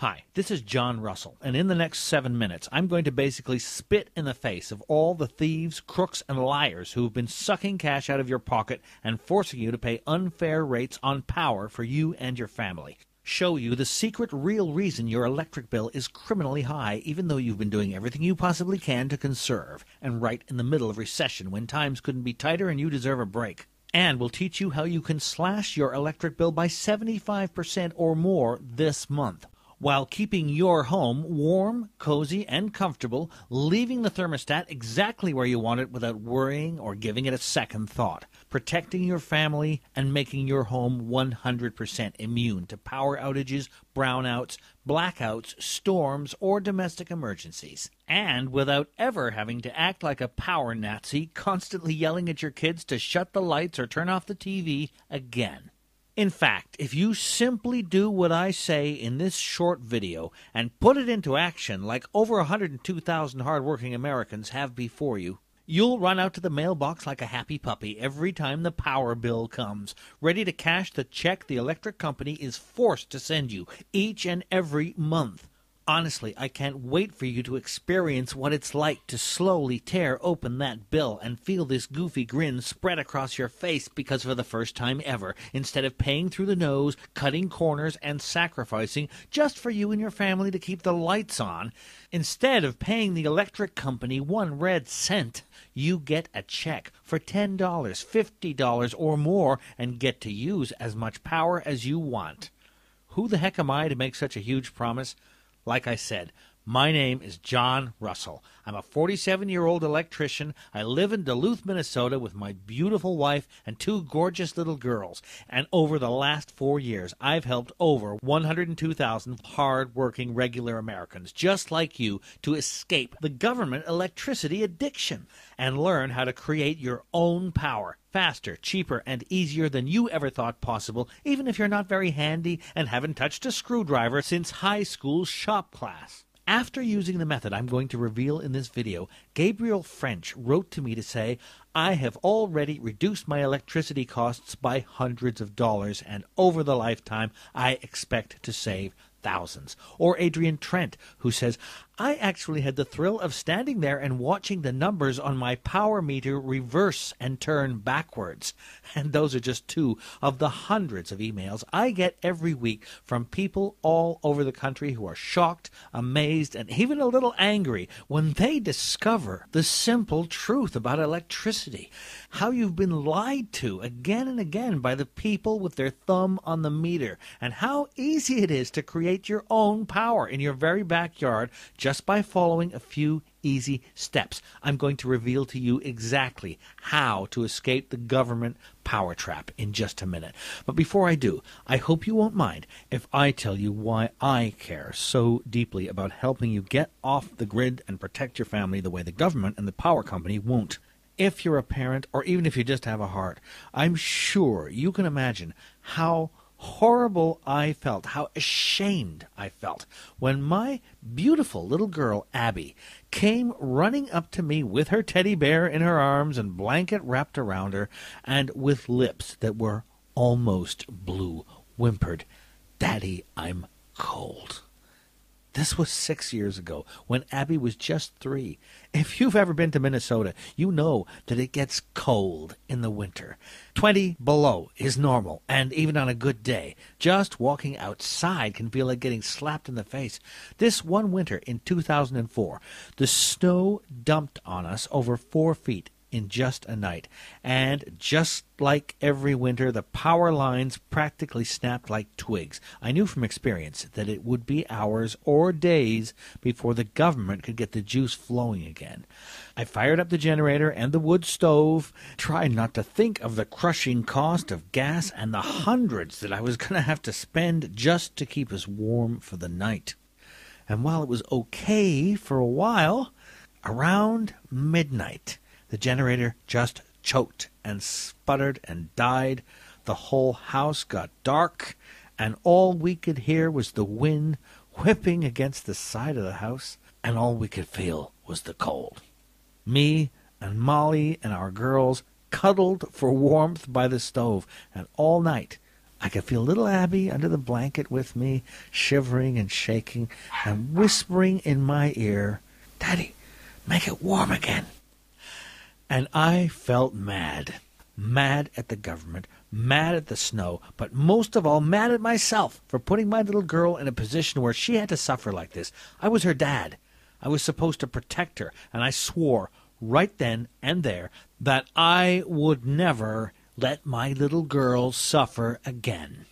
Hi, this is John Russell, and in the next 7 minutes, I'm going to basically spit in the face of all the thieves, crooks, and liars who have been sucking cash out of your pocket and forcing you to pay unfair rates on power for you and your family. Show you the secret real reason your electric bill is criminally high, even though you've been doing everything you possibly can to conserve, and right in the middle of recession when times couldn't be tighter and you deserve a break. And we'll teach you how you can slash your electric bill by 75% or more this month, while keeping your home warm, cozy, and comfortable, leaving the thermostat exactly where you want it without worrying or giving it a second thought, protecting your family and making your home 100% immune to power outages, brownouts, blackouts, storms, or domestic emergencies. And without ever having to act like a power Nazi, constantly yelling at your kids to shut the lights or turn off the TV again. In fact, if you simply do what I say in this short video and put it into action like over 102,000 hardworking Americans have before you, you'll run out to the mailbox like a happy puppy every time the power bill comes, ready to cash the check the electric company is forced to send you each and every month. Honestly, I can't wait for you to experience what it's like to slowly tear open that bill and feel this goofy grin spread across your face because for the first time ever, instead of paying through the nose, cutting corners, and sacrificing just for you and your family to keep the lights on, instead of paying the electric company 1 red cent, you get a check for $10, $50, or more and get to use as much power as you want. Who the heck am I to make such a huge promise? Like I said, my name is John Russell. I'm a 47-year-old electrician. I live in Duluth, Minnesota with my beautiful wife and 2 gorgeous little girls. And over the last 4 years, I've helped over 102,000 hard-working regular Americans just like you to escape the government electricity addiction and learn how to create your own power faster, cheaper, and easier than you ever thought possible, even if you're not very handy and haven't touched a screwdriver since high school shop class. After using the method I'm going to reveal in this video, Gabriel French wrote to me to say, I have already reduced my electricity costs by hundreds of dollars, and over the lifetime, I expect to save thousands. Or Adrian Trent, who says, I actually had the thrill of standing there and watching the numbers on my power meter reverse and turn backwards. And those are just 2 of the hundreds of emails I get every week from people all over the country who are shocked, amazed, and even a little angry when they discover the simple truth about electricity. How you've been lied to again and again by the people with their thumb on the meter, and how easy it is to create your own power in your very backyard just by following a few easy steps. I'm going to reveal to you exactly how to escape the government power trap in just a minute. But before I do, I hope you won't mind if I tell you why I care so deeply about helping you get off the grid and protect your family the way the government and the power company won't. If you're a parent, or even if you just have a heart, I'm sure you can imagine how horrible I felt, how ashamed I felt when my beautiful little girl, Abby, came running up to me with her teddy bear in her arms and blanket wrapped around her, and with lips that were almost blue, whimpered, Daddy, I'm cold. This was 6 years ago, when Abby was just 3. If you've ever been to Minnesota, you know that it gets cold in the winter. 20 below is normal, and even on a good day, just walking outside can feel like getting slapped in the face. This one winter in 2004, the snow dumped on us over 4 feet in just a night, and just like every winter, the power lines practically snapped like twigs. I knew from experience that it would be hours or days before the government could get the juice flowing again. I fired up the generator and the wood stove, tried not to think of the crushing cost of gas and the hundreds that I was going to have to spend just to keep us warm for the night. And while it was okay for a while, around midnight, the generator just choked and sputtered and died. The whole house got dark, and all we could hear was the wind whipping against the side of the house, and all we could feel was the cold. Me and Molly and our girls cuddled for warmth by the stove, and all night I could feel little Abby under the blanket with me, shivering and shaking, and whispering in my ear, "Daddy, make it warm again." And I felt mad. Mad at the government, mad at the snow, but most of all mad at myself for putting my little girl in a position where she had to suffer like this. I was her dad. I was supposed to protect her, and I swore right then and there that I would never let my little girl suffer again.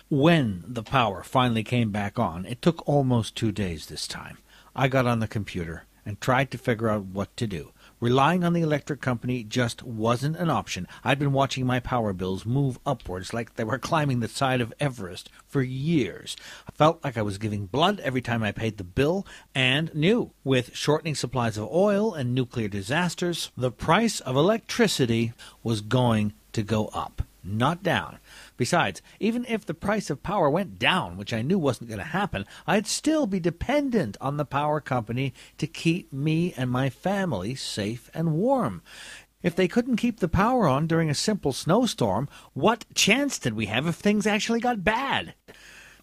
When the power finally came back on, it took almost 2 days this time. I got on the computer and tried to figure out what to do. Relying on the electric company just wasn't an option. I'd been watching my power bills move upwards like they were climbing the side of Everest for years. I felt like I was giving blood every time I paid the bill, and knew, with shortening supplies of oil and nuclear disasters, the price of electricity was going to go up, not down. Besides, even if the price of power went down, which I knew wasn't going to happen, I'd still be dependent on the power company to keep me and my family safe and warm. If they couldn't keep the power on during a simple snowstorm, what chance did we have if things actually got bad?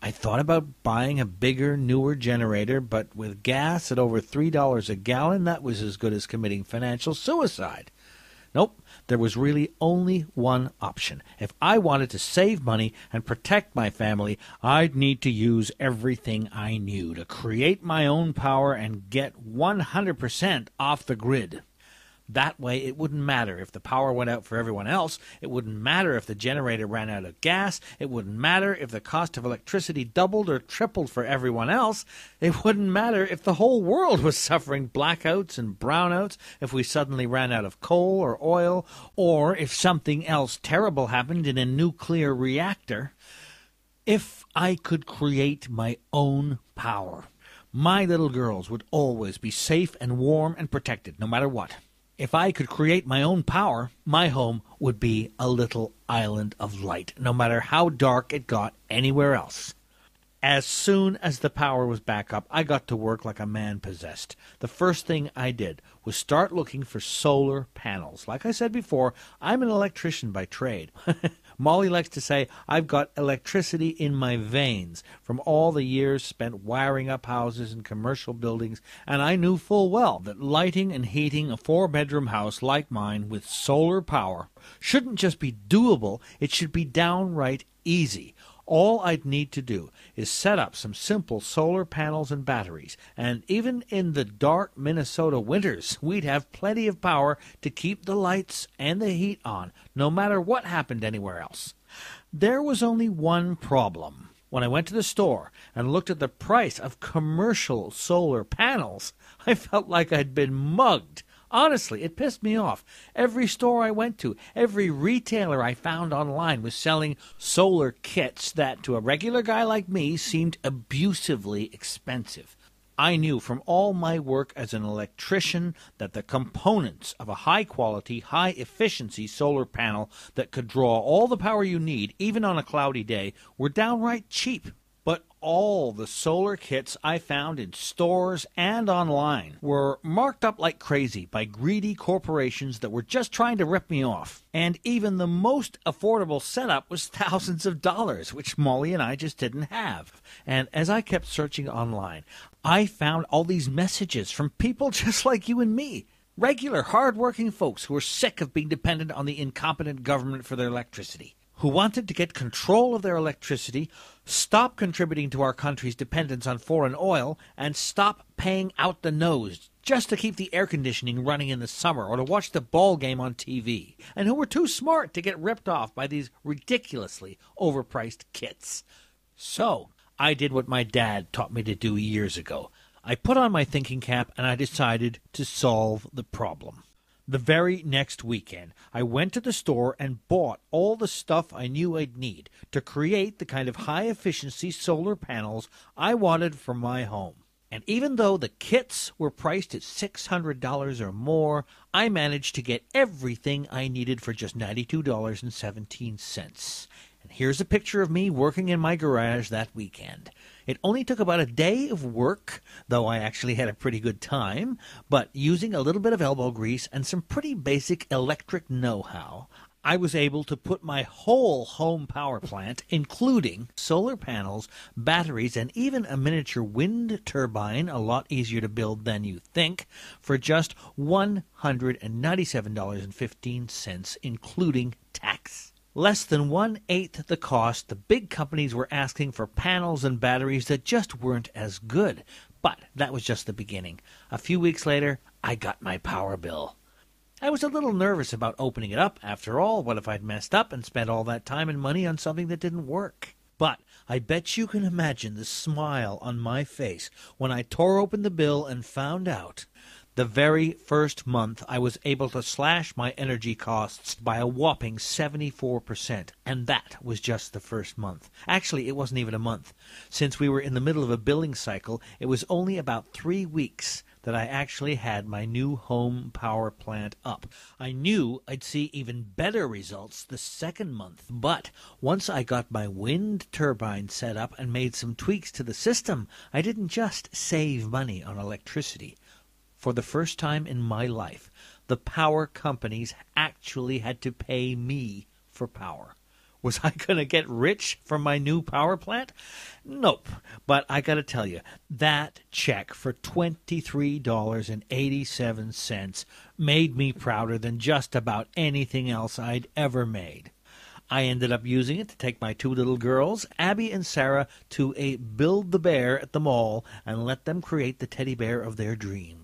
I thought about buying a bigger, newer generator, but with gas at over $3 a gallon, that was as good as committing financial suicide. Nope, there was really only one option. If I wanted to save money and protect my family, I'd need to use everything I knew to create my own power and get 100% off the grid. That way, it wouldn't matter if the power went out for everyone else. It wouldn't matter if the generator ran out of gas. It wouldn't matter if the cost of electricity doubled or tripled for everyone else. It wouldn't matter if the whole world was suffering blackouts and brownouts, if we suddenly ran out of coal or oil, or if something else terrible happened in a nuclear reactor. If I could create my own power, my little girls would always be safe and warm and protected, no matter what. If I could create my own power, my home would be a little island of light, no matter how dark it got anywhere else. As soon as the power was back up, I got to work like a man possessed. The first thing I did was start looking for solar panels. Like I said before, I'm an electrician by trade. Molly likes to say I've got electricity in my veins from all the years spent wiring up houses and commercial buildings, and I knew full well that lighting and heating a 4-bedroom house like mine with solar power shouldn't just be doable, it should be downright easy. All I'd need to do is set up some simple solar panels and batteries, and even in the dark Minnesota winters, we'd have plenty of power to keep the lights and the heat on, no matter what happened anywhere else. There was only one problem. When I went to the store and looked at the price of commercial solar panels, I felt like I'd been mugged. Honestly, it pissed me off. Every store I went to, every retailer I found online was selling solar kits that, to a regular guy like me, seemed abusively expensive. I knew from all my work as an electrician that the components of a high-quality, high-efficiency solar panel that could draw all the power you need, even on a cloudy day, were downright cheap. But all the solar kits I found in stores and online were marked up like crazy by greedy corporations that were just trying to rip me off. And even the most affordable setup was thousands of dollars, which Molly and I just didn't have. And as I kept searching online, I found all these messages from people just like you and me. Regular, hard-working folks who were sick of being dependent on the incompetent government for their electricity, who wanted to get control of their electricity, stop contributing to our country's dependence on foreign oil, and stop paying out the nose just to keep the air conditioning running in the summer or to watch the ball game on TV, and who were too smart to get ripped off by these ridiculously overpriced kits. So I did what my dad taught me to do years ago. I put on my thinking cap and I decided to solve the problem. The very next weekend, I went to the store and bought all the stuff I knew I'd need to create the kind of high-efficiency solar panels I wanted for my home. And even though the kits were priced at $600 or more, I managed to get everything I needed for just $92.17. And here's a picture of me working in my garage that weekend. It only took about a day of work, though I actually had a pretty good time, but using a little bit of elbow grease and some pretty basic electric know-how, I was able to put my whole home power plant, including solar panels, batteries, and even a miniature wind turbine, a lot easier to build than you think, for just $197.15, including tax. Less than 1/8 the cost the big companies were asking for panels and batteries that just weren't as good. But that was just the beginning. A few weeks later, I got my power bill. I was a little nervous about opening it up. After all, what if I'd messed up and spent all that time and money on something that didn't work? But I bet you can imagine the smile on my face when I tore open the bill and found out the very first month I was able to slash my energy costs by a whopping 74%. And that was just the first month. Actually, it wasn't even a month. Since we were in the middle of a billing cycle, it was only about 3 weeks that I actually had my new home power plant up. I knew I'd see even better results the second month, but once I got my wind turbine set up and made some tweaks to the system, I didn't just save money on electricity. For the first time in my life, the power companies actually had to pay me for power. Was I going to get rich from my new power plant? Nope. But I got to tell you, that check for $23.87 made me prouder than just about anything else I'd ever made. I ended up using it to take my 2 little girls, Abby and Sarah, to a Build-A-Bear at the mall and let them create the teddy bear of their dreams.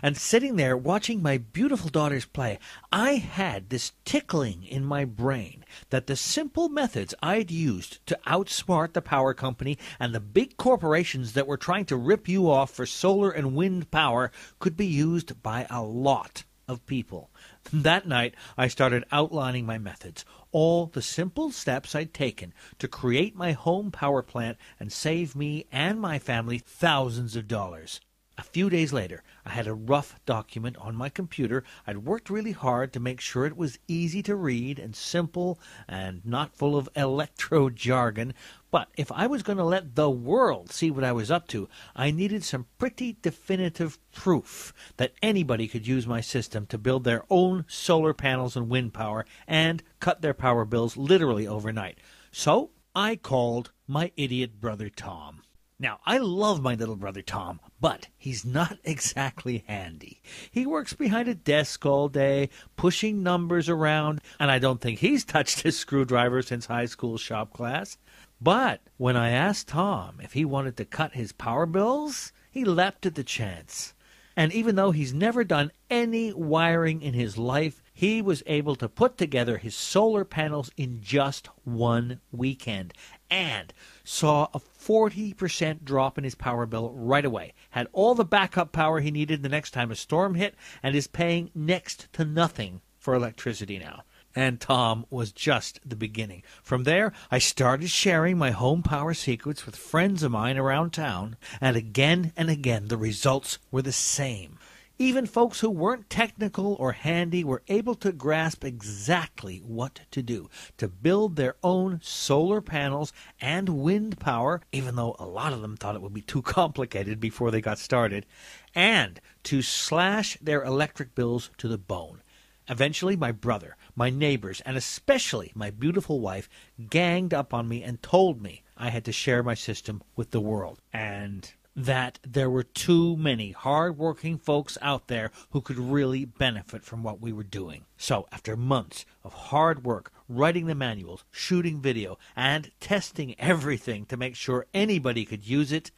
And sitting there watching my beautiful daughters play, I had this tickling in my brain that the simple methods I'd used to outsmart the power company and the big corporations that were trying to rip you off for solar and wind power could be used by a lot of people. That night, I started outlining my methods, all the simple steps I'd taken to create my home power plant and save me and my family thousands of dollars. A few days later, I had a rough document on my computer. I'd worked really hard to make sure it was easy to read and simple and not full of electro jargon. But if I was going to let the world see what I was up to, I needed some pretty definitive proof that anybody could use my system to build their own solar panels and wind power and cut their power bills literally overnight. So I called my idiot brother Tom. Now, I love my little brother Tom, but he's not exactly handy. He works behind a desk all day, pushing numbers around, and I don't think he's touched his screwdriver since high school shop class. But when I asked Tom if he wanted to cut his power bills, he leapt at the chance. And even though he's never done any wiring in his life, he was able to put together his solar panels in just 1 weekend and saw a 40% drop in his power bill right away, had all the backup power he needed the next time a storm hit, and is paying next to nothing for electricity now. And Tom was just the beginning. From there, I started sharing my home power secrets with friends of mine around town, and again the results were the same. Even folks who weren't technical or handy were able to grasp exactly what to do to build their own solar panels and wind power, even though a lot of them thought it would be too complicated before they got started, and to slash their electric bills to the bone. Eventually, my brother, my neighbors, and especially my beautiful wife ganged up on me and told me I had to share my system with the world, and that there were too many hard-working folks out there who could really benefit from what we were doing. So, after months of hard work, writing the manuals, shooting video, and testing everything to make sure anybody could use it,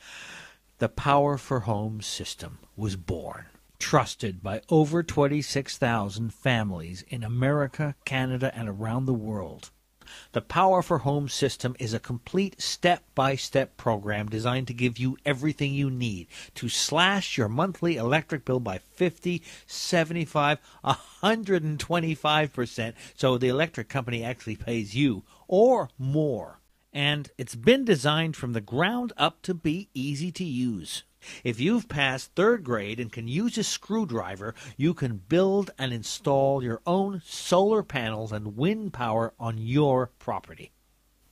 the Power for Home system was born. Trusted by over 26,000 families in America, Canada, and around the world. The Power for Home system is a complete step-by-step program designed to give you everything you need to slash your monthly electric bill by 50, 75, 125%, so the electric company actually pays you, or more. And it's been designed from the ground up to be easy to use. If you've passed 3rd grade and can use a screwdriver, you can build and install your own solar panels and wind power on your property.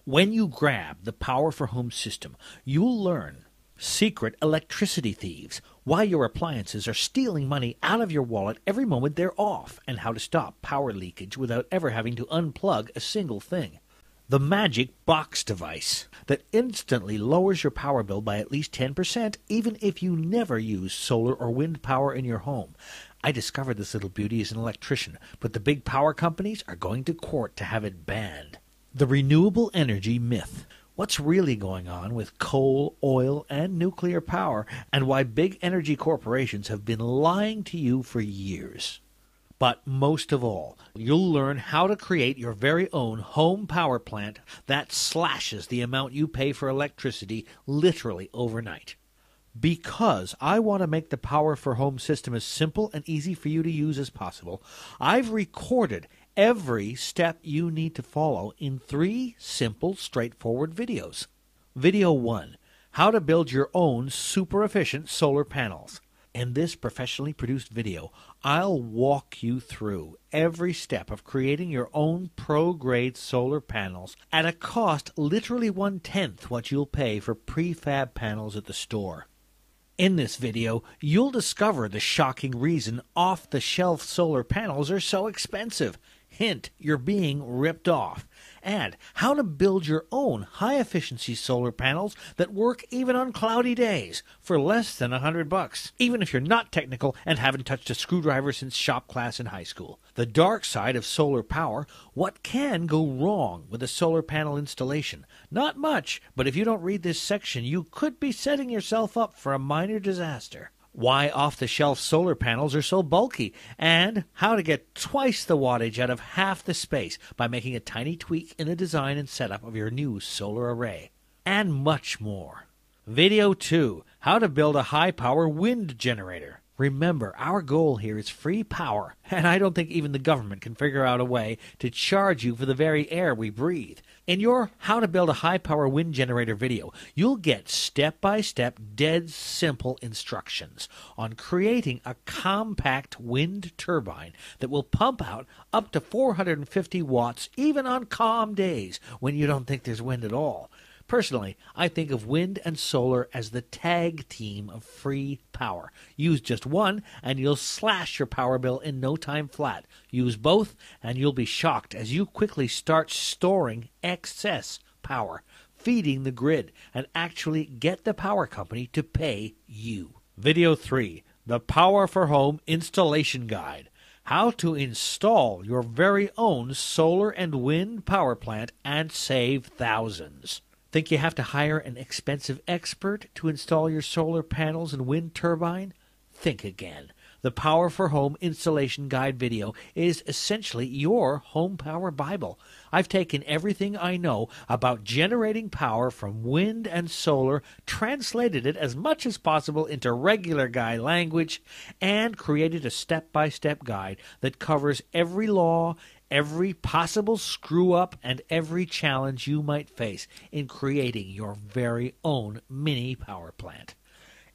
When you grab the Power for Home system, you'll learn Secret electricity thieves. Why your appliances are stealing money out of your wallet every moment they're off, and how to stop power leakage without ever having to unplug a single thing. The magic box device that instantly lowers your power bill by at least 10%, even if you never use solar or wind power in your home. I discovered this little beauty as an electrician, but the big power companies are going to court to have it banned. The renewable energy myth. What's really going on with coal, oil, and nuclear power, and why big energy corporations have been lying to you for years. But most of all, you'll learn how to create your very own home power plant that slashes the amount you pay for electricity literally overnight. Because I want to make the Power for Home system as simple and easy for you to use as possible, I've recorded every step you need to follow in 3 simple, straightforward videos. Video 1. How to build your own super efficient solar panels. In this professionally produced video, I'll walk you through every step of creating your own pro-grade solar panels at a cost literally 1/10 what you'll pay for prefab panels at the store. In this video, you'll discover the shocking reason off-the-shelf solar panels are so expensive. Hint, you're being ripped off. And how to build your own high-efficiency solar panels that work even on cloudy days for less than $100, even if you're not technical and haven't touched a screwdriver since shop class in high school. The dark side of solar power, what can go wrong with a solar panel installation? Not much, but if you don't read this section, you could be setting yourself up for a minor disaster. Why off-the-shelf solar panels are so bulky, and how to get twice the wattage out of half the space by making a tiny tweak in the design and setup of your new solar array. And much more. Video 2. How to build a high-power wind generator. Remember, our goal here is free power, and I don't think even the government can figure out a way to charge you for the very air we breathe. In your How to Build a High-Power Wind Generator video, you'll get step-by-step, dead simple instructions on creating a compact wind turbine that will pump out up to 450 watts even on calm days when you don't think there's wind at all. Personally, I think of wind and solar as the tag team of free power. Use just one, and you'll slash your power bill in no time flat. Use both, and you'll be shocked as you quickly start storing excess power, feeding the grid, and actually get the power company to pay you. Video 3. The Power for Home Installation Guide. How to install your very own solar and wind power plant and save thousands. Think you have to hire an expensive expert to install your solar panels and wind turbine? Think again. The Power for Home Installation Guide video is essentially your home power Bible. I've taken everything I know about generating power from wind and solar, translated it as much as possible into regular guy language, and created a step-by-step guide that covers every law, every possible screw-up, and every challenge you might face in creating your very own mini power plant.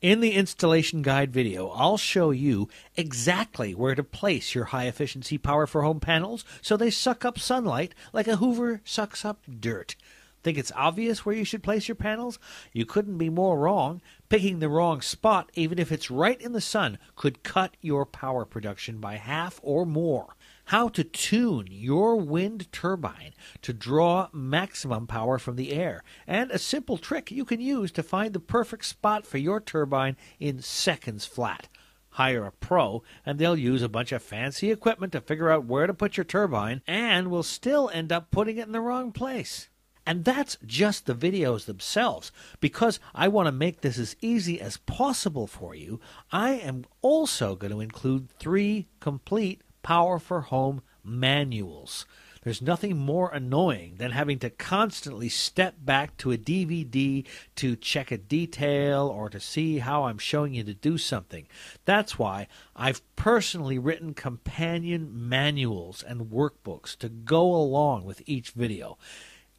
In the installation guide video, I'll show you exactly where to place your high-efficiency Power for Home panels so they suck up sunlight like a Hoover sucks up dirt. Think it's obvious where you should place your panels? You couldn't be more wrong. Picking the wrong spot, even if it's right in the sun, could cut your power production by half or more. How to tune your wind turbine to draw maximum power from the air, and a simple trick you can use to find the perfect spot for your turbine in seconds flat. Hire a pro, and they'll use a bunch of fancy equipment to figure out where to put your turbine, and will still end up putting it in the wrong place. And that's just the videos themselves. Because I want to make this as easy as possible for you, I am also going to include 3 complete Power for Home manuals. There's nothing more annoying than having to constantly step back to a DVD to check a detail or to see how I'm showing you to do something. That's why I've personally written companion manuals and workbooks to go along with each video.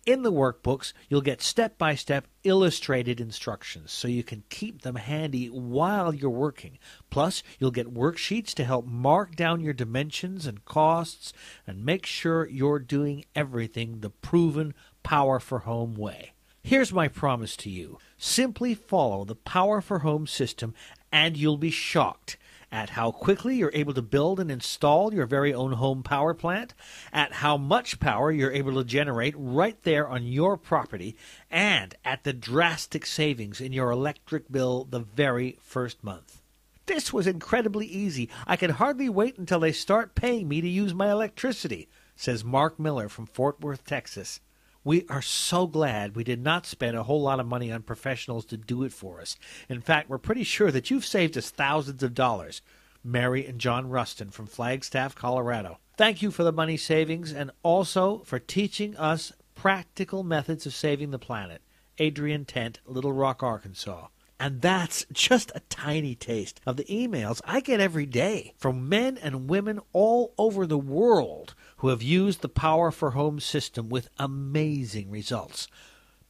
In the workbooks, you'll get step-by-step illustrated instructions so you can keep them handy while you're working. Plus, you'll get worksheets to help mark down your dimensions and costs and make sure you're doing everything the proven Power for Home way. Here's my promise to you. Simply follow the Power for Home system and you'll be shocked at how quickly you're able to build and install your very own home power plant, at how much power you're able to generate right there on your property, and at the drastic savings in your electric bill the very first month. This was incredibly easy. I can hardly wait until they start paying me to use my electricity, says Mark Miller from Fort Worth, Texas. We are so glad we did not spend a whole lot of money on professionals to do it for us. In fact, we're pretty sure that you've saved us thousands of dollars. Mary and John Rustin from Flagstaff, Colorado. Thank you for the money savings and also for teaching us practical methods of saving the planet. Adrian Tent, Little Rock, Arkansas. And that's just a tiny taste of the emails I get every day from men and women all over the world who have used the Power for Home system with amazing results.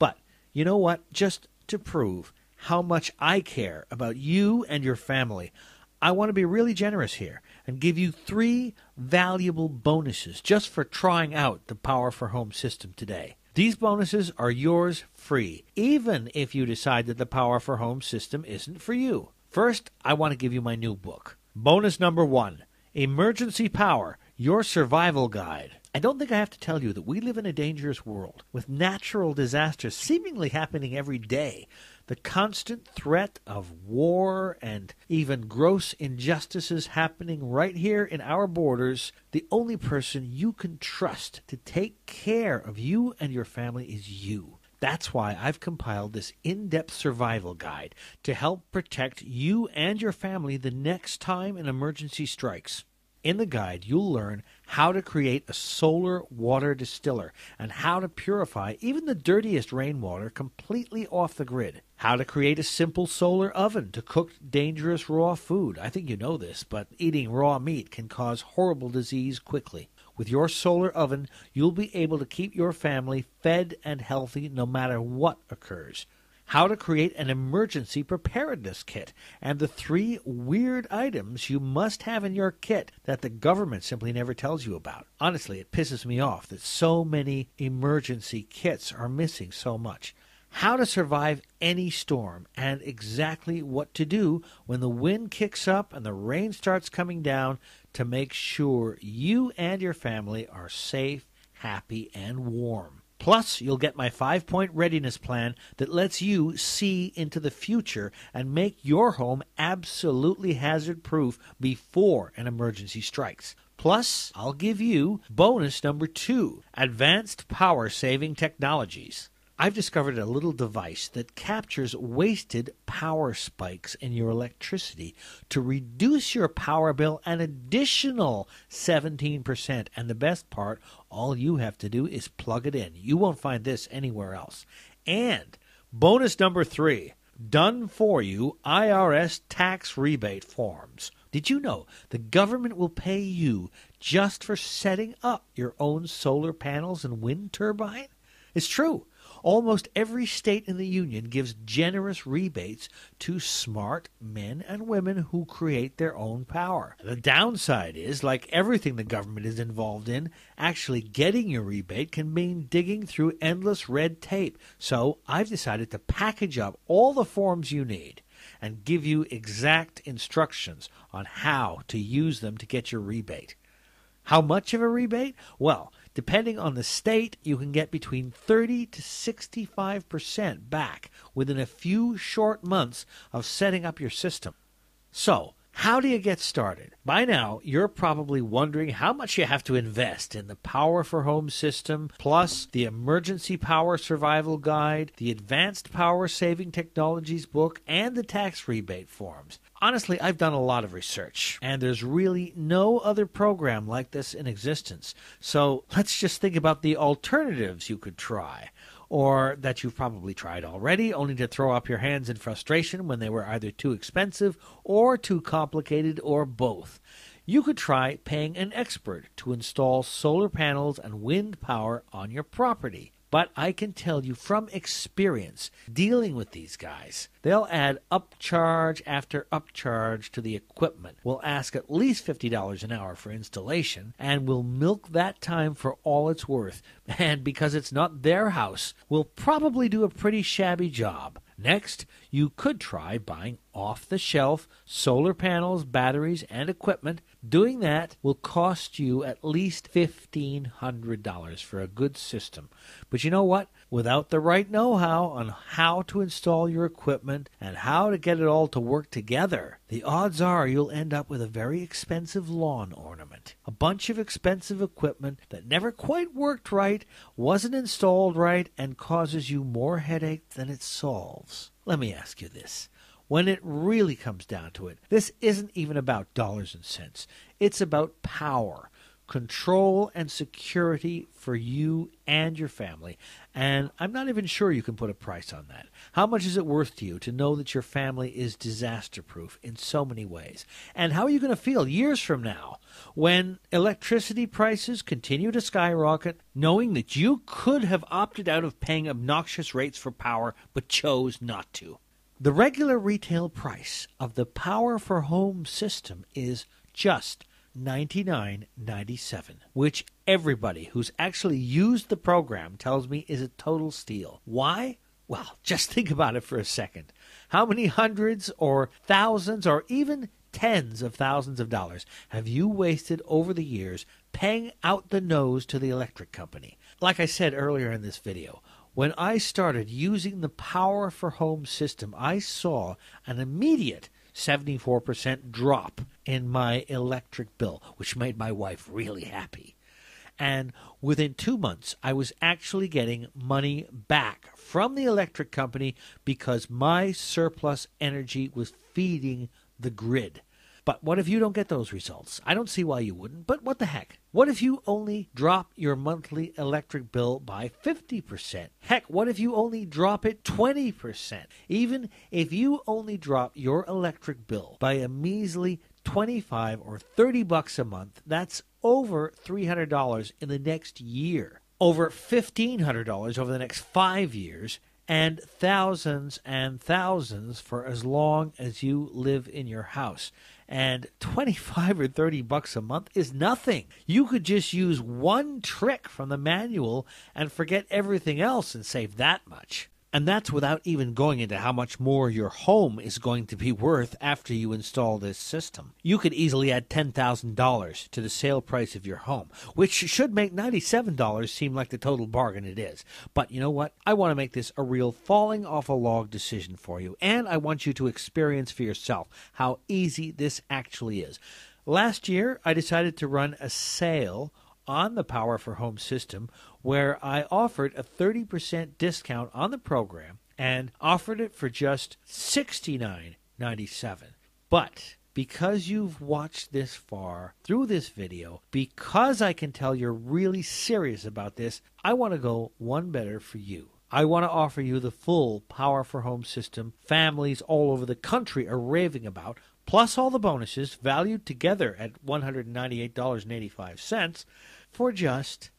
But you know what? Just to prove how much I care about you and your family, I want to be really generous here and give you 3 valuable bonuses just for trying out the Power for Home system today. These bonuses are yours free, even if you decide that the Power for Home system isn't for you. First, I want to give you my new book. Bonus number 1, Emergency Power, Your Survival Guide. I don't think I have to tell you that we live in a dangerous world, with natural disasters seemingly happening every day. The constant threat of war and even gross injustices happening right here in our borders. The only person you can trust to take care of you and your family is you. That's why I've compiled this in-depth survival guide to help protect you and your family the next time an emergency strikes. In the guide, you'll learn how to create a solar water distiller and how to purify even the dirtiest rainwater completely off the grid. How to create a simple solar oven to cook dangerous raw food. I think you know this, but eating raw meat can cause horrible disease quickly. With your solar oven, you'll be able to keep your family fed and healthy no matter what occurs. How to create an emergency preparedness kit, and the 3 weird items you must have in your kit that the government simply never tells you about. Honestly, it pisses me off that so many emergency kits are missing so much. How to survive any storm, and exactly what to do when the wind kicks up and the rain starts coming down to make sure you and your family are safe, happy, and warm. Plus, you'll get my 5-point readiness plan that lets you see into the future and make your home absolutely hazard-proof before an emergency strikes. Plus, I'll give you bonus number 2, Advanced Power-Saving Technologies. I've discovered a little device that captures wasted power spikes in your electricity to reduce your power bill an additional 17%. And the best part, all you have to do is plug it in. You won't find this anywhere else. And bonus number 3, done for you IRS tax rebate forms. Did you know the government will pay you just for setting up your own solar panels and wind turbine? It's true. Almost every state in the union gives generous rebates to smart men and women who create their own power. The downside is, like everything the government is involved in, actually getting your rebate can mean digging through endless red tape. So I've decided to package up all the forms you need and give you exact instructions on how to use them to get your rebate. How much of a rebate? Well, depending on the state, you can get between 30 to 65% back within a few short months of setting up your system. So, how do you get started? By now, you're probably wondering how much you have to invest in the Power for Home system, plus the Emergency Power Survival Guide, the Advanced Power Saving Technologies book, and the tax rebate forms. Honestly, I've done a lot of research, and there's really no other program like this in existence. So let's just think about the alternatives you could try, or that you've probably tried already, only to throw up your hands in frustration when they were either too expensive or too complicated or both. You could try paying an expert to install solar panels and wind power on your property. But I can tell you from experience dealing with these guys, they'll add upcharge after upcharge to the equipment. We'll ask at least $50 an hour for installation, and we'll milk that time for all it's worth. And because it's not their house, we'll probably do a pretty shabby job. Next, you could try buying off-the-shelf solar panels, batteries, and equipment. Doing that will cost you at least $1,500 for a good system. But you know what? Without the right know-how on how to install your equipment and how to get it all to work together, the odds are you'll end up with a very expensive lawn ornament. A bunch of expensive equipment that never quite worked right, wasn't installed right, and causes you more headache than it solves. Let me ask you this. When it really comes down to it, this isn't even about dollars and cents. It's about power, control, and security for you and your family. And I'm not even sure you can put a price on that. How much is it worth to you to know that your family is disaster-proof in so many ways? And how are you going to feel years from now when electricity prices continue to skyrocket, knowing that you could have opted out of paying obnoxious rates for power but chose not to? The regular retail price of the Power for Home system is just $99.97, which everybody who's actually used the program tells me is a total steal. Why? Well, just think about it for a second. How many hundreds or thousands or even tens of thousands of dollars have you wasted over the years paying out the nose to the electric company? Like I said earlier in this video, when I started using the Power for Home system, I saw an immediate 74% drop in my electric bill, which made my wife really happy. And within 2 months, I was actually getting money back from the electric company because my surplus energy was feeding the grid. But what if you don't get those results? I don't see why you wouldn't, but what the heck? What if you only drop your monthly electric bill by 50%? Heck, what if you only drop it 20%? Even if you only drop your electric bill by a measly $25 or $30 a month, that's over $300 in the next year, over $1,500 over the next 5 years, and thousands for as long as you live in your house. And $25 or $30 a month is nothing. You could just use one trick from the manual and forget everything else and save that much. And that's without even going into how much more your home is going to be worth after you install this system. You could easily add $10,000 to the sale price of your home, which should make $97 seem like the total bargain it is. But you know what? I want to make this a real falling off a log decision for you, and I want you to experience for yourself how easy this actually is. Last year, I decided to run a sale on the Power for Home system where I offered a 30% discount on the program and offered it for just $69.97. But because you've watched this far through this video, because I can tell you're really serious about this, I want to go one better for you. I want to offer you the full Power for Home system families all over the country are raving about, plus all the bonuses valued together at $198.85 for just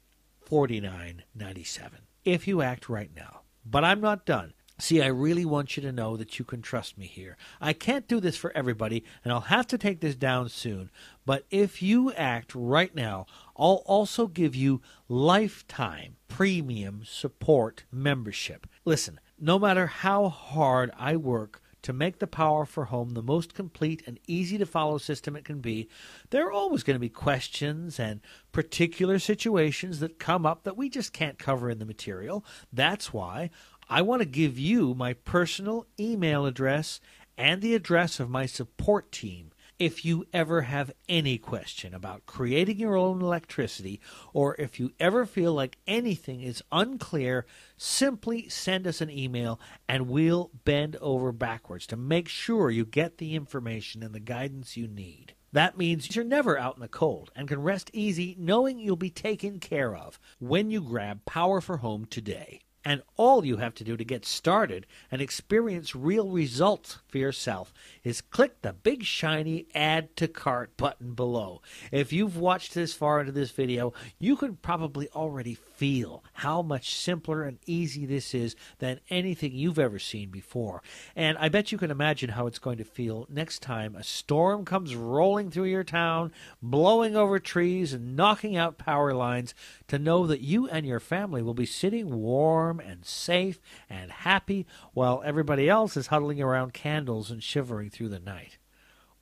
$49.97 if you act right now. But I'm not done. See, I really want you to know that you can trust me here. I can't do this for everybody, and I'll have to take this down soon. But if you act right now, I'll also give you lifetime premium support membership. Listen, no matter how hard I work to make the Power for Home the most complete and easy-to-follow system it can be, there are always going to be questions and particular situations that come up that we just can't cover in the material. That's why I want to give you my personal email address and the address of my support team. If you ever have any question about creating your own electricity, or if you ever feel like anything is unclear, simply send us an email and we'll bend over backwards to make sure you get the information and the guidance you need. That means you're never out in the cold and can rest easy knowing you'll be taken care of when you grab Power for Home today. And all you have to do to get started and experience real results for yourself is click the big shiny Add to Cart button below. If you've watched this far into this video, you could probably already feel how much simpler and easy this is than anything you've ever seen before. And I bet you can imagine how it's going to feel next time a storm comes rolling through your town, blowing over trees and knocking out power lines, to know that you and your family will be sitting warm and safe and happy while everybody else is huddling around candles and shivering through the night.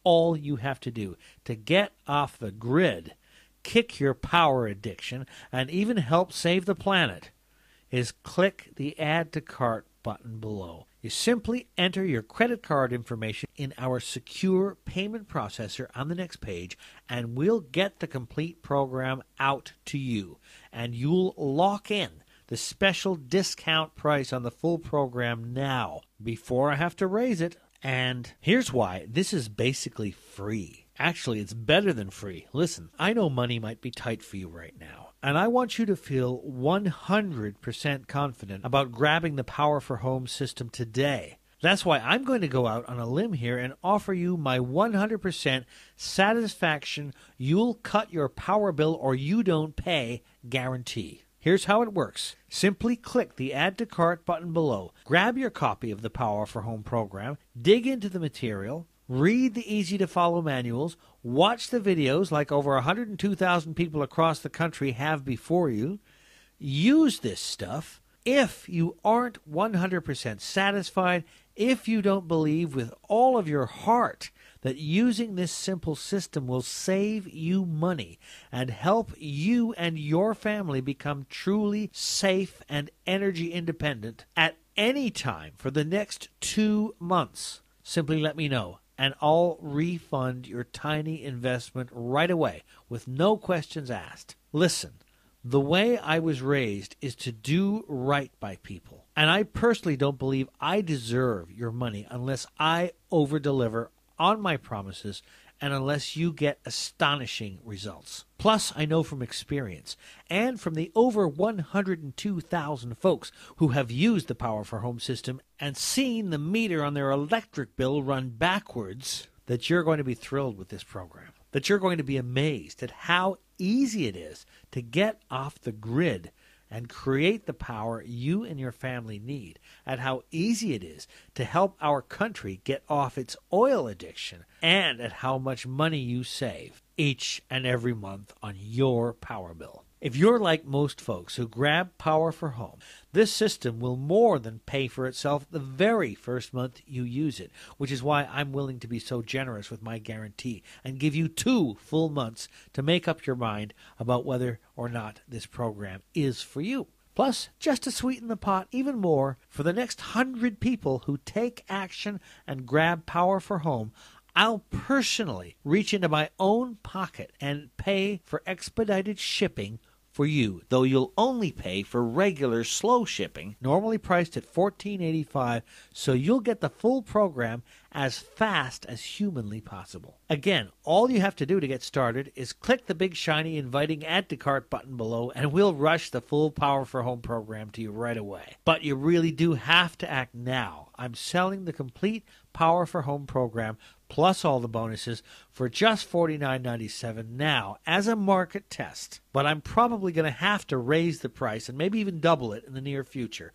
All you have to do to get off the grid, kick your power addiction, and even help save the planet is click the Add to Cart button below. You simply enter your credit card information in our secure payment processor on the next page, and we'll get the complete program out to you. And you'll lock in the special discount price on the full program now, before I have to raise it. And here's why. This is basically free. Actually, it's better than free. Listen, I know money might be tight for you right now, and I want you to feel 100% confident about grabbing the Power for Home system today. That's why I'm going to go out on a limb here and offer you my 100% satisfaction, you'll cut your power bill or you don't pay guarantee. Here's how it works. Simply click the Add to Cart button below. Grab your copy of the Power for Home program, dig into the material, read the easy-to-follow manuals, watch the videos like over 102,000 people across the country have before you. Use this stuff. If you aren't 100% satisfied, if you don't believe with all of your heart that using this simple system will save you money and help you and your family become truly safe and energy independent at any time for the next 2 months, simply let me know, and I'll refund your tiny investment right away with no questions asked. Listen, the way I was raised is to do right by people, and I personally don't believe I deserve your money unless I over-deliver on my promises and unless you get astonishing results. Plus, I know from experience and from the over 102,000 folks who have used the Power for Home system and seen the meter on their electric bill run backwards that you're going to be thrilled with this program, that you're going to be amazed at how easy it is to get off the grid and create the power you and your family need, at how easy it is to help our country get off its oil addiction, and at how much money you save each and every month on your power bill. If you're like most folks who grab Power for Home, this system will more than pay for itself the very first month you use it, which is why I'm willing to be so generous with my guarantee and give you 2 full months to make up your mind about whether or not this program is for you. Plus, just to sweeten the pot even more, for the next 100 people who take action and grab Power for Home, I'll personally reach into my own pocket and pay for expedited shipping for you, though you'll only pay for regular slow shipping, normally priced at $14.85, so you'll get the full program as fast as humanly possible. Again, all you have to do to get started is click the big shiny inviting Add to Cart button below, and we'll rush the full Power for Home program to you right away. But you really do have to act now. I'm selling the complete Power for Home program plus all the bonuses for just $49.97 now as a market test. But I'm probably going to have to raise the price and maybe even double it in the near future.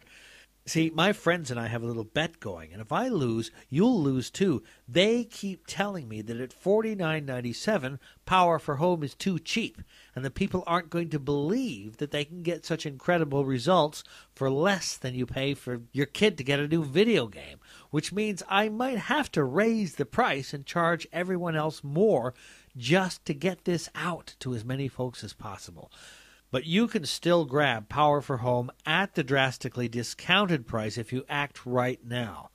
See, my friends and I have a little bet going, and if I lose, you'll lose too. They keep telling me that at $49.97, Power for Home is too cheap, and the people aren't going to believe that they can get such incredible results for less than you pay for your kid to get a new video game, which means I might have to raise the price and charge everyone else more just to get this out to as many folks as possible. But you can still grab Power for Home at the drastically discounted price if you act right now.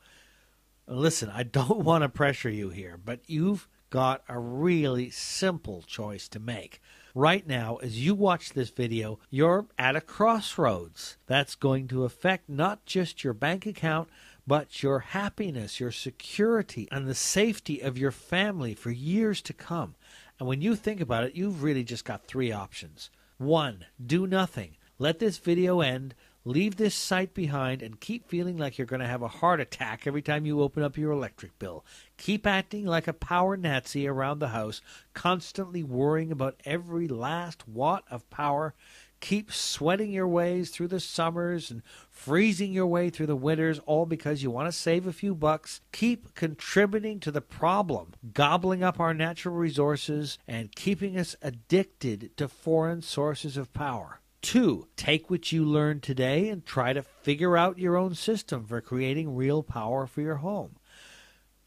Listen, I don't want to pressure you here, but you've got a really simple choice to make. Right now, as you watch this video, you're at a crossroads. That's going to affect not just your bank account, but your happiness, your security, and the safety of your family for years to come. And when you think about it, you've really just got 3 options. 1, do nothing. Let this video end, leave this site behind, and keep feeling like you're going to have a heart attack every time you open up your electric bill. Keep acting like a power Nazi around the house, constantly worrying about every last watt of power. keep sweating your ways through the summers and freezing your way through the winters, all because you want to save a few bucks. Keep contributing to the problem, gobbling up our natural resources and keeping us addicted to foreign sources of power. 2, take what you learned today and try to figure out your own system for creating real power for your home.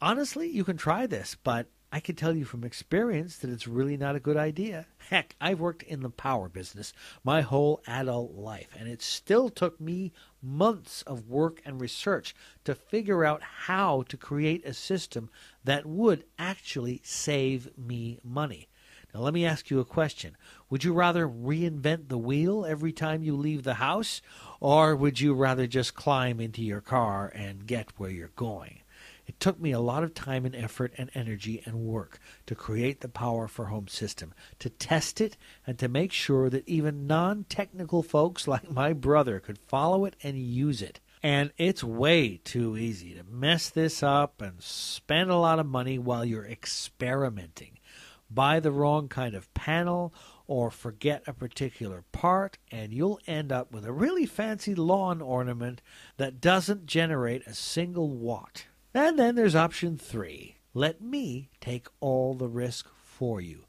Honestly, you can try this, but I can tell you from experience that it's really not a good idea. Heck, I've worked in the power business my whole adult life, and it still took me months of work and research to figure out how to create a system that would actually save me money. Now, let me ask you a question. Would you rather reinvent the wheel every time you leave the house, or would you rather just climb into your car and get where you're going? It took me a lot of time and effort and energy and work to create the Power for Home system, to test it, and to make sure that even non-technical folks like my brother could follow it and use it. And it's way too easy to mess this up and spend a lot of money while you're experimenting. Buy the wrong kind of panel or forget a particular part, and you'll end up with a really fancy lawn ornament that doesn't generate a single watt. And then there's option 3. Let me take all the risk for you.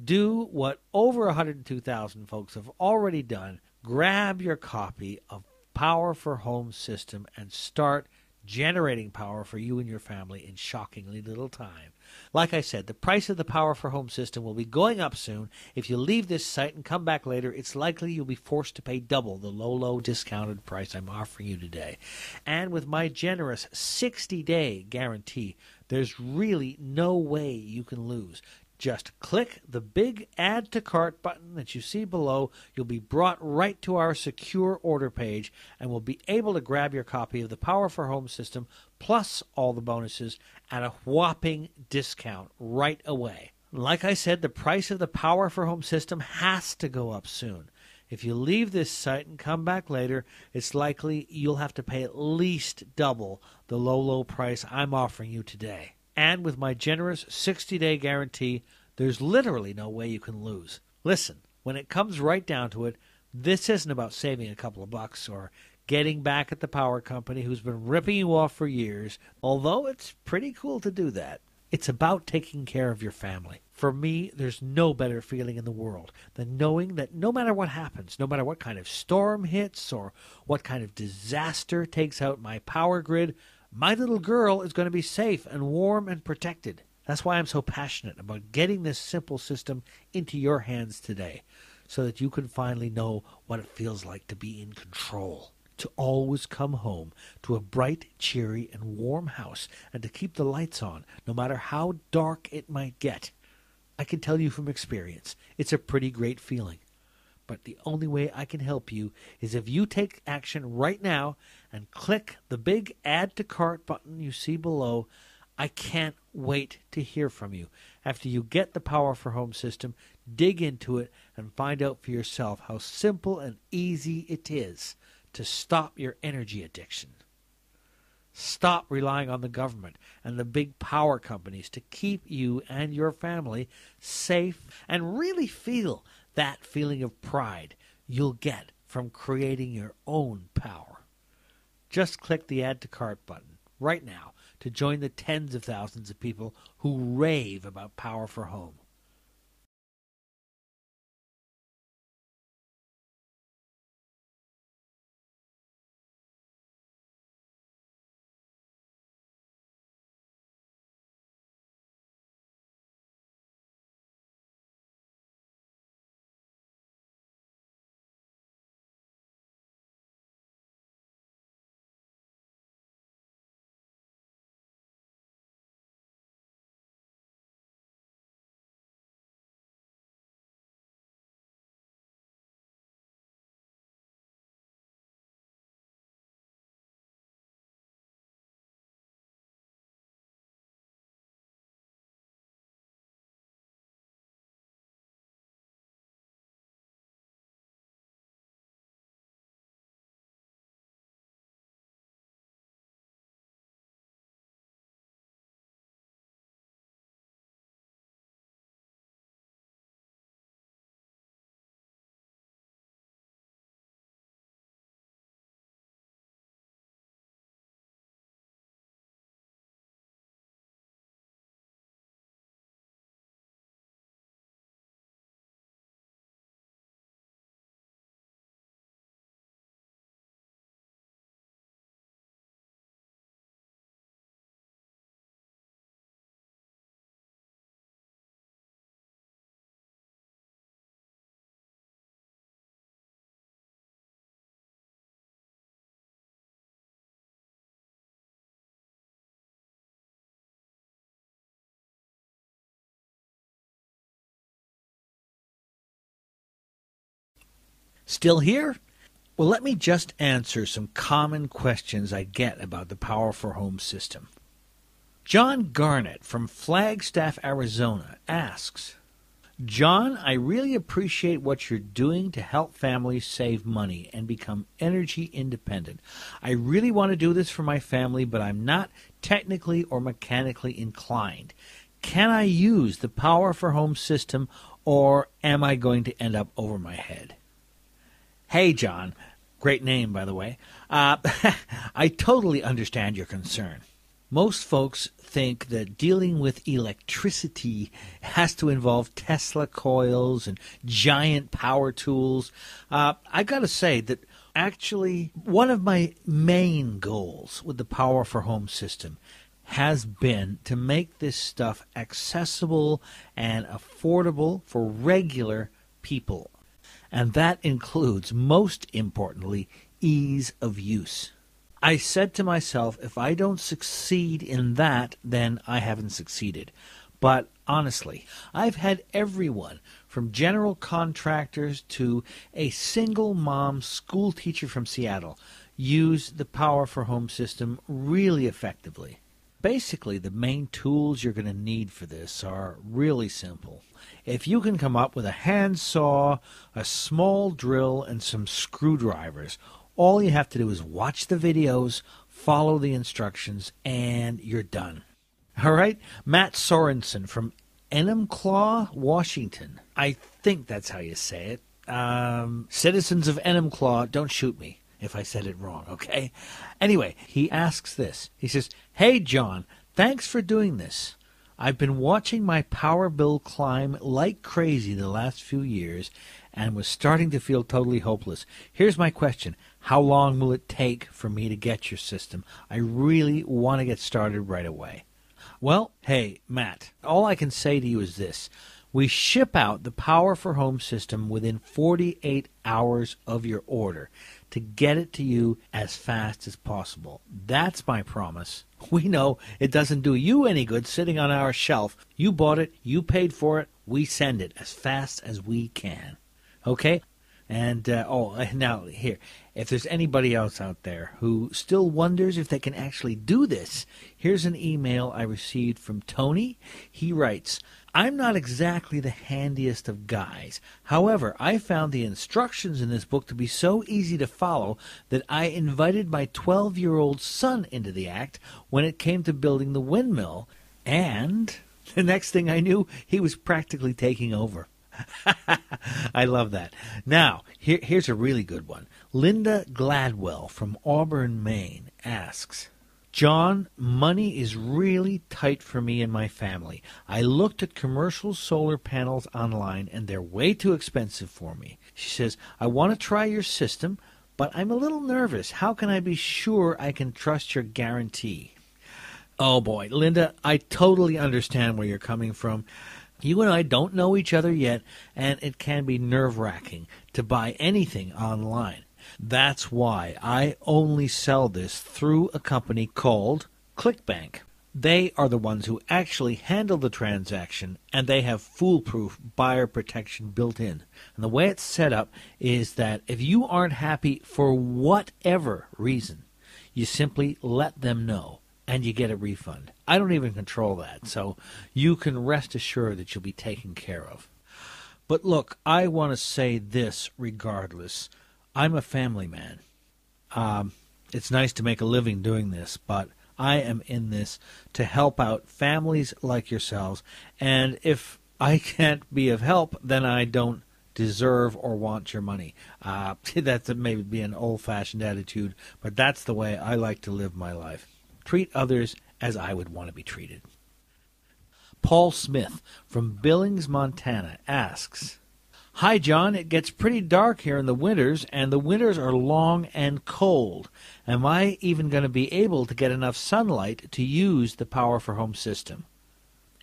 Do what over 102,000 folks have already done. Grab your copy of Power for Home system and start generating power for you and your family in shockingly little time. Like I said, the price of the Power for Home system will be going up soon. If you leave this site and come back later, it's likely you'll be forced to pay double the low discounted price I'm offering you today. And with my generous 60-day guarantee, there's really no way you can lose. Just click the big Add to Cart button that you see below. You'll be brought right to our secure order page and will be able to grab your copy of the Power for Home system plus all the bonuses at a whopping discount right away. Like I said, the price of the Power for Home system has to go up soon. If you leave this site and come back later, it's likely you'll have to pay at least double the low price I'm offering you today. And with my generous 60-day guarantee, there's literally no way you can lose. Listen, when it comes right down to it, this isn't about saving a couple of bucks or getting back at the power company who's been ripping you off for years, although it's pretty cool to do that. It's about taking care of your family. For me, there's no better feeling in the world than knowing that no matter what happens, no matter what kind of storm hits or what kind of disaster takes out my power grid, my little girl is going to be safe and warm and protected. That's why I'm so passionate about getting this simple system into your hands today, so that you can finally know what it feels like to be in control, to always come home to a bright, cheery, and warm house, and to keep the lights on, no matter how dark it might get. I can tell you from experience, it's a pretty great feeling. But the only way I can help you is if you take action right now and click the big Add to Cart button you see below. I can't wait to hear from you. After you get the Power for Home system, dig into it and find out for yourself how simple and easy it is to stop your energy addiction. Stop relying on the government and the big power companies to keep you and your family safe, and really feel that feeling of pride you'll get from creating your own power. Just click the Add to Cart button right now to join the tens of thousands of people who rave about Power for Home. Still here? Well, let me just answer some common questions I get about the Power for Home system. John Garnett from Flagstaff, Arizona asks, John, I really appreciate what you're doing to help families save money and become energy independent. I really want to do this for my family, but I'm not technically or mechanically inclined. Can I use the Power for Home system, or am I going to end up over my head? Hey, John. Great name, by the way. I totally understand your concern. Most folks think that dealing with electricity has to involve Tesla coils and giant power tools. I got to say that actually one of my main goals with the Power for Home system has been to make this stuff accessible and affordable for regular people. And that includes, most importantly, ease of use. I said to myself, if I don't succeed in that, then I haven't succeeded. But honestly, I've had everyone from general contractors to a single mom school teacher from Seattle use the Power for Home system really effectively. Basically, the main tools you're going to need for this are really simple. If you can come up with a handsaw, a small drill, and some screwdrivers, all you have to do is watch the videos, follow the instructions, and you're done. All right? Matt Sorensen from Enumclaw, Washington. I think that's how you say it. Citizens of Enumclaw, don't shoot me if I said it wrong, okay? Anyway, he asks this. He says, Hey, John, thanks for doing this. I've been watching my power bill climb like crazy the last few years and was starting to feel totally hopeless. Here's my question. How long will it take for me to get your system? I really want to get started right away. Well, hey, Matt, all I can say to you is this. We ship out the Power for Home system within 48 hours of your order to get it to you as fast as possible. That's my promise. We know it doesn't do you any good sitting on our shelf. You bought it, you paid for it, we send it as fast as we can. Okay? And, now, here, if there's anybody else out there who still wonders if they can actually do this, here's an email I received from Tony. He writes, I'm not exactly the handiest of guys. However, I found the instructions in this book to be so easy to follow that I invited my 12-year-old son into the act when it came to building the windmill, and the next thing I knew, he was practically taking over. I love that. Now, here's a really good one. Linda Gladwell from Auburn, Maine asks, John, money is really tight for me and my family. I looked at commercial solar panels online, and they're way too expensive for me. She says, I want to try your system, but I'm a little nervous. How can I be sure I can trust your guarantee? Oh, boy. Linda, I totally understand where you're coming from. You and I don't know each other yet, and it can be nerve-wracking to buy anything online. That's why I only sell this through a company called ClickBank. They are the ones who actually handle the transaction, and they have foolproof buyer protection built in. And the way it's set up is that if you aren't happy for whatever reason, you simply let them know, and you get a refund. I don't even control that, so you can rest assured that you'll be taken care of. But look, I want to say this regardless. I'm a family man. It's nice to make a living doing this, but I am in this to help out families like yourselves, and if I can't be of help, then I don't deserve or want your money. That may be an old-fashioned attitude, but that's the way I like to live my life. Treat others as I would want to be treated. Paul Smith from Billings, Montana asks, Hi, John. It gets pretty dark here in the winters, and the winters are long and cold. Am I even going to be able to get enough sunlight to use the Power for Home system?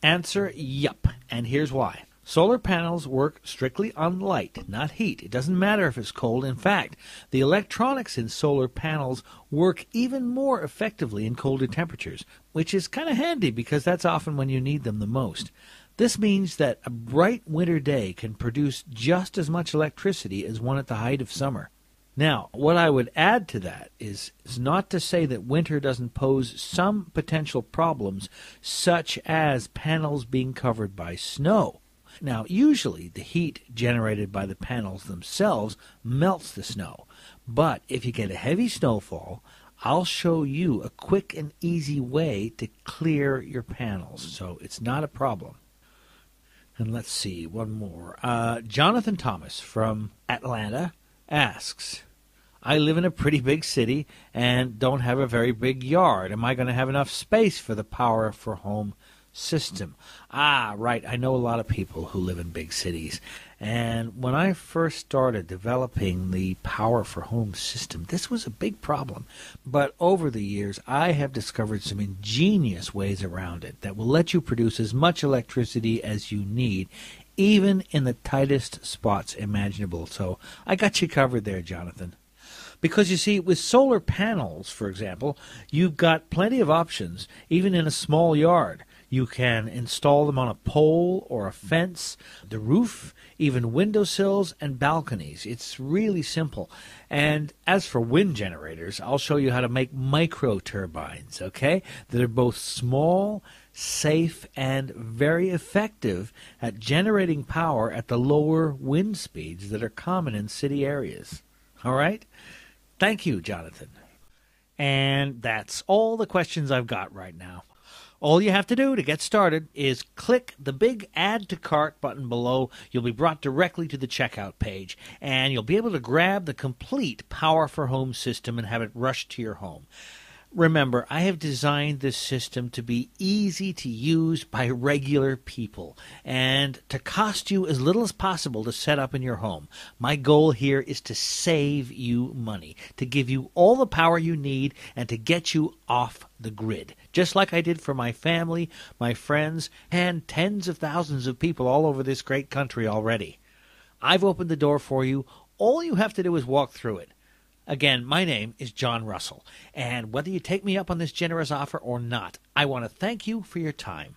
Answer, yup, and here's why. Solar panels work strictly on light, not heat. It doesn't matter if it's cold. In fact, the electronics in solar panels work even more effectively in colder temperatures, which is kind of handy because that's often when you need them the most. This means that a bright winter day can produce just as much electricity as one at the height of summer. Now, what I would add to that is not to say that winter doesn't pose some potential problems, such as panels being covered by snow. Now, usually the heat generated by the panels themselves melts the snow, but if you get a heavy snowfall, I'll show you a quick and easy way to clear your panels, so it's not a problem. And let's see, one more. Jonathan Thomas from Atlanta asks, I live in a pretty big city and don't have a very big yard. Am I going to have enough space for the Power for Home system? Right. I know a lot of people who live in big cities. And when I first started developing the Power for Home system, this was a big problem. But over the years, I have discovered some ingenious ways around it that will let you produce as much electricity as you need, even in the tightest spots imaginable. So I got you covered there, Jonathan. Because you see, with solar panels, for example, you've got plenty of options, even in a small yard. You can install them on a pole or a fence, the roof, even windowsills and balconies. It's really simple. And as for wind generators, I'll show you how to make microturbines, okay? That are both small, safe, and very effective at generating power at the lower wind speeds that are common in city areas. All right? Thank you, Jonathan. And that's all the questions I've got right now. All you have to do to get started is click the big Add to Cart button below. You'll be brought directly to the checkout page, and you'll be able to grab the complete Power for Home system and have it rushed to your home. Remember, I have designed this system to be easy to use by regular people and to cost you as little as possible to set up in your home. My goal here is to save you money, to give you all the power you need, and to get you off the grid, just like I did for my family, my friends, and tens of thousands of people all over this great country already. I've opened the door for you. All you have to do is walk through it. Again, my name is John Russell, and whether you take me up on this generous offer or not, I want to thank you for your time.